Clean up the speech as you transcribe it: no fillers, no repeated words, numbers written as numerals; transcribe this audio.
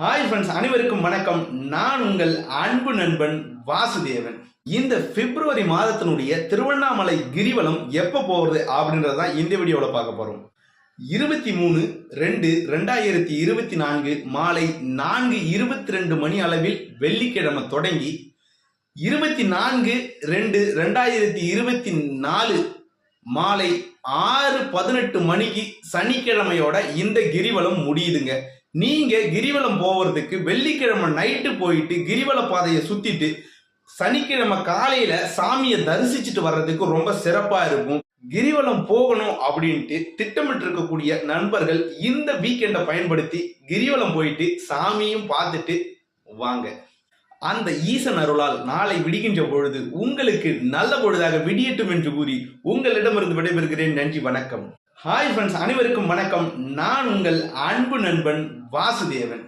Hi friends, அனைவருக்கும் வணக்கம். நான் உங்கள் அன்பு நண்பன் வாசுதேவன். இந்த பிப்ரவரி மாதத்தினுடைய திருவண்ணாமலை கிரிவலம் எப்போ போகிறது அப்படின்றதான் இந்த வீடியோவில் பார்க்க போகிறோம். 23/2/2024 மாலை 4:22 மணி அளவில் வெள்ளிக்கிழமை தொடங்கி 24/2/2024 மாலை 6:18 மணிக்கு சனிக்கிழமையோட இந்த கிரிவலம் முடியுதுங்க. நீங்க கிரிவலம் போவதுக்கு வெள்ளிக்கிழமை நைட்டு போயிட்டு கிரிவல பாதையை சுத்திட்டு சனிக்கிழமை காலையில சாமியை தரிசிச்சுட்டு வர்றதுக்கு ரொம்ப சிறப்பா இருக்கும். கிரிவலம் போகணும் அப்படின்ட்டு திட்டமிட்டு இருக்கக்கூடிய நண்பர்கள் இந்த வீக்கெண்டை பயன்படுத்தி கிரிவலம் போயிட்டு சாமியும் பார்த்துட்டு வாங்க. அந்த ஈசன் அருளால் நாளை விடுகின்ற பொழுது உங்களுக்கு நல்ல பொழுதாக விடியட்டும் என்று கூறி உங்களிடமிருந்து விடைபெறுகிறேன். நன்றி, வணக்கம். ஹாய் ஃப்ரெண்ட்ஸ், அனைவருக்கும் வணக்கம். நான் உங்கள் அன்பு நண்பன் வாசுதேவன்.